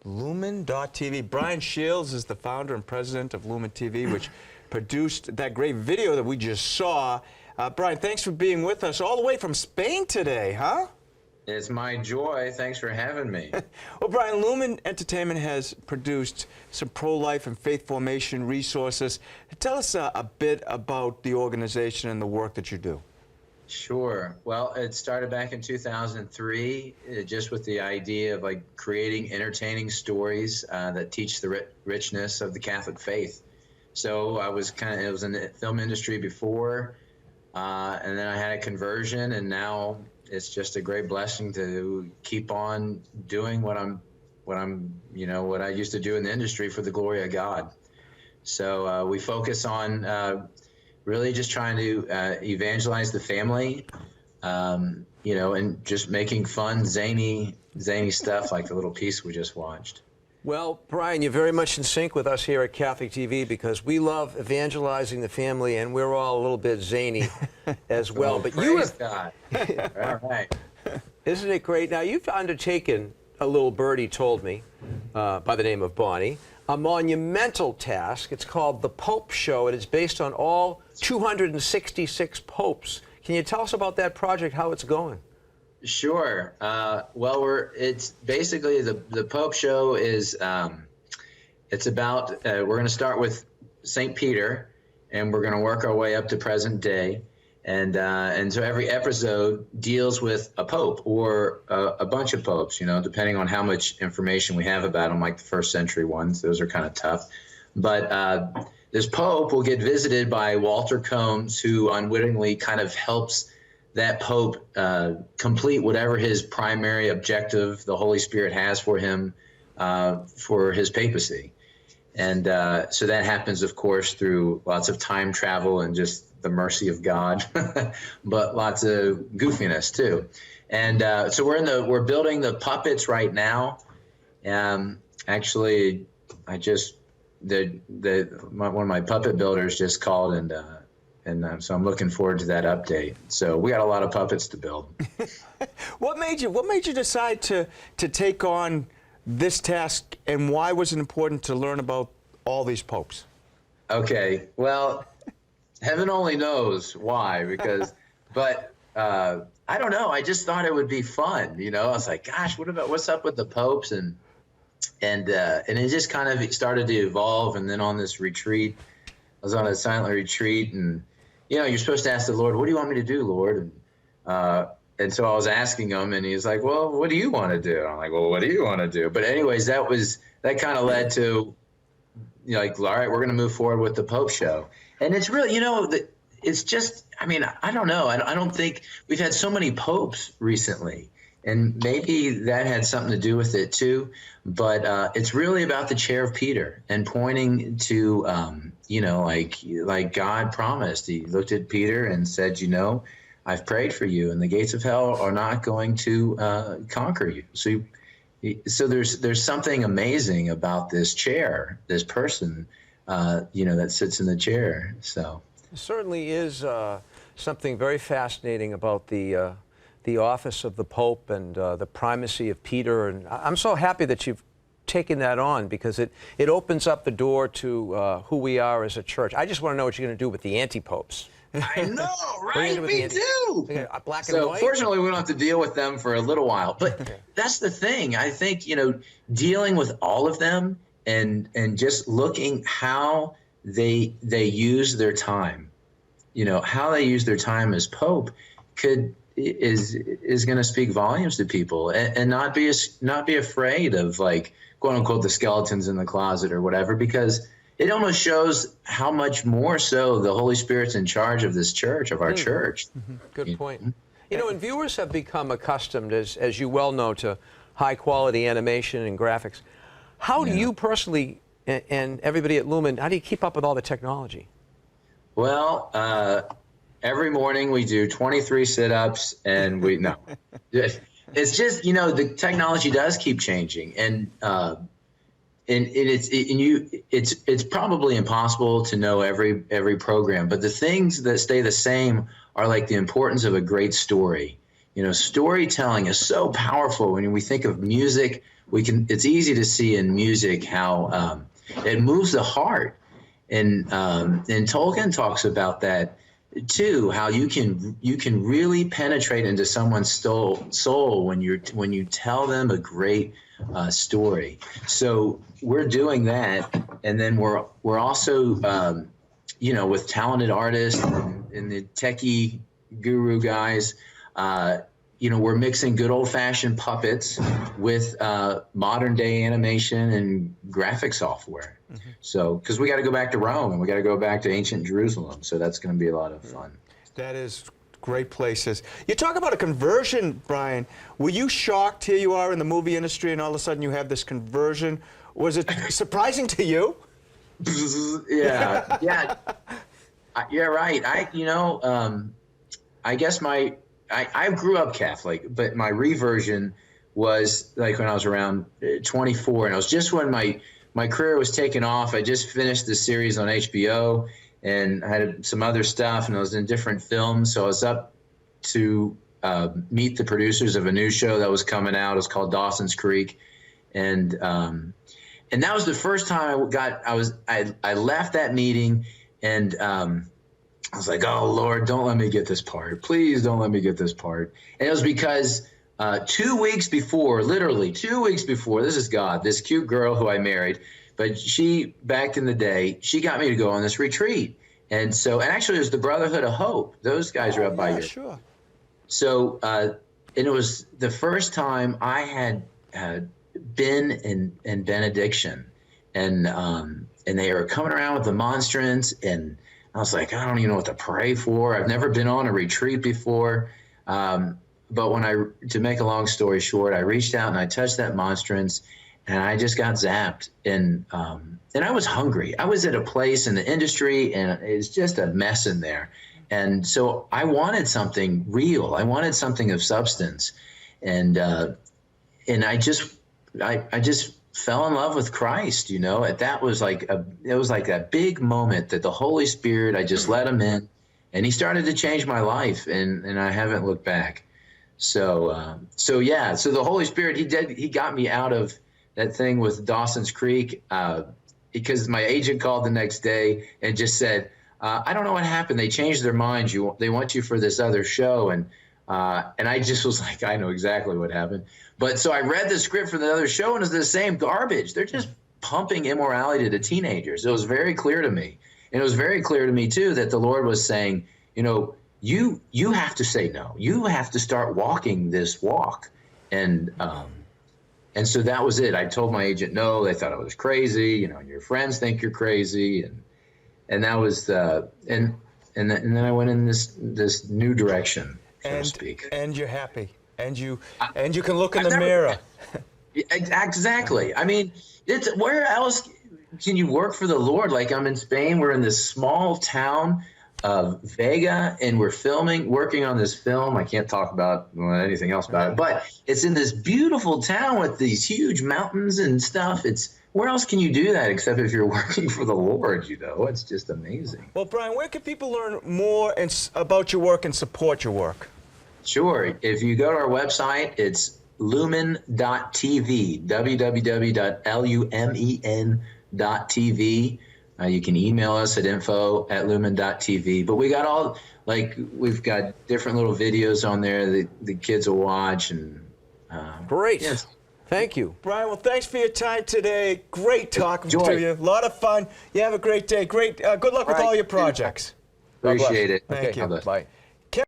Lumen.tv. Brian Shields is the founder and president of Lumen TV, which produced that great video that we just saw. Brian, thanks for being with us all the way from Spain today, huh? It's my joy. Thanks for having me. Well, Brian, Lumen Entertainment has produced some pro-life and faith formation resources. Tell us a bit about the organization and the work that you do. Sure. Well, it started back in 2003, just with the idea of like creating entertaining stories that teach the richness of the Catholic faith. So I was it was in the film industry before, and then I had a conversion, and now it's just a great blessing to keep on doing what I used to do in the industry for the glory of God. So we focus on really just trying to evangelize the family, and just making fun, zany stuff like the little piece we just watched. Well, Brian, you're very much in sync with us here at Catholic TV because we love evangelizing the family, and we're all a little bit zany as well. But you have, God. All right. Isn't it great? Now, you've undertaken, a little birdie told me, by the name of Bonnie, a monumental task. It's called The Pope Show, and it's based on all 266 popes. Can you tell us about that project, how it's going? Sure. Well, it's basically the Pope Show is it's about we're going to start with St. Peter, and we're going to work our way up to present day, and so every episode deals with a pope or a bunch of popes, depending on how much information we have about them. Like the first century ones, those are kind of tough, but this pope will get visited by Walter Combs, who unwittingly kind of helps that pope complete whatever his primary objective the Holy Spirit has for him for his papacy. And so that happens, of course, through lots of time travel and just the mercy of God, but lots of goofiness too. And so we're building the puppets right now. Actually, one of my puppet builders just called, and so I'm looking forward to that update. So we got a lot of puppets to build. What made you decide to take on this task, and why was it important to learn about all these popes? Okay, well, heaven only knows why, but I don't know. I just thought it would be fun. I was like, gosh, what's up with the popes? And it just kind of started to evolve. And then on this retreat, I was on a silent retreat, and you're supposed to ask the Lord, what do you want me to do, Lord? And so I was asking him, and he's like, well, what do you want to do? I'm like, well, what do you want to do? But anyways, that kind of led to, like, all right, we're going to move forward with the Pope Show. And it's really, it's just, I don't know. I don't think we've had so many popes recently, and maybe that had something to do with it too. But it's really about the chair of Peter and pointing to, like God promised. He looked at Peter and said, I've prayed for you, and the gates of hell are not going to conquer you. So there's something amazing about this chair, this person, that sits in the chair. So it certainly is something very fascinating about the office of the Pope and the primacy of Peter. And I'm so happy that you've taken that on, because it opens up the door to who we are as a church. I just want to know what you're going to do with the anti-popes. I know, right? Me too. Black and white? Fortunately, we don't have to deal with them for a little while. But that's the thing. I think, dealing with all of them and just looking how they use their time, how they use their time as Pope is going to speak volumes to people, and not be afraid of, like, quote unquote, the skeletons in the closet or whatever, because it almost shows how much more so the Holy Spirit's in charge of this church, of our church. Good point. And viewers have become accustomed, as you well know, to high-quality animation and graphics. How do you personally, and everybody at Lumen, how do you keep up with all the technology? Well, every morning we do 23 sit-ups, and it's just, the technology does keep changing, and it's probably impossible to know every program, but the things that stay the same are like the importance of a great story. Storytelling is so powerful when we think of music it's easy to see in music how it moves the heart. And Tolkien talks about that too, how you can really penetrate into someone's soul when you tell them a great story. So we're doing that, and then we're also with talented artists and the techie guru guys. We're mixing good old-fashioned puppets with modern-day animation and graphic software. Mm-hmm. So, because we got to go back to Rome and we got to go back to ancient Jerusalem, so that's going to be a lot of fun. That is great places. You talk about a conversion, Brian. Were you shocked? Here you are in the movie industry, and all of a sudden you have this conversion. Was it surprising to you? Yeah, yeah, right. I guess I grew up Catholic, but my reversion was like when I was around 24, and it was just when my career was taking off. I just finished the series on HBO, and I had some other stuff, and I was in different films. So I was up to meet the producers of a new show that was coming out. It was called Dawson's Creek, and that was the first time I left that meeting, and I was like, oh, Lord, don't let me get this part. Please don't let me get this part. And it was because 2 weeks before, literally 2 weeks before, this is God, this cute girl who I married, but she, back in the day, she got me to go on this retreat. And actually it was the Brotherhood of Hope. Those guys are up by here. Sure. So, and it was the first time I had been in benediction. And they were coming around with the monstrance, and I was like, I don't even know what to pray for. I've never been on a retreat before. But to make a long story short, I reached out and I touched that monstrance, and I just got zapped. And I was hungry. I was at a place in the industry, and it's just a mess in there. And so I wanted something real. I wanted something of substance. And I just fell in love with Christ, That was it was like a big moment that the Holy Spirit, I just let him in, and he started to change my life, and I haven't looked back. So the Holy Spirit, he got me out of that thing with Dawson's Creek, because my agent called the next day and just said, I don't know what happened. They changed their minds. They want you for this other show. And I just was like, I know exactly what happened. But so I read the script for the other show, and it's the same garbage. They're just pumping immorality to teenagers. It was very clear to me. And it was very clear to me, too, that the Lord was saying, you have to say no. You have to start walking this walk. And so that was it. I told my agent no. They thought I was crazy. Your friends think you're crazy. And that was and then I went in this new direction, so to speak. And you're happy. And you can look in the mirror. Exactly. I mean, where else can you work for the Lord? Like, I'm in Spain. We're in this small town of Vega, and we're working on this film. I can't talk about anything else about it, but it's in this beautiful town with these huge mountains and stuff. Where else can you do that except if you're working for the Lord? It's just amazing. Well, Brian, where can people learn more about your work and support your work? Sure. If you go to our website, it's lumen.tv, www.lumen.tv. You can email us at info@lumen.tv. But we've got different little videos on there that the kids will watch. And great. Yes. Thank you. Brian, well, thanks for your time today. Great talking to you. A lot of fun. You have a great day. Great. Good luck with all your projects. Appreciate it. Thank you. Bye.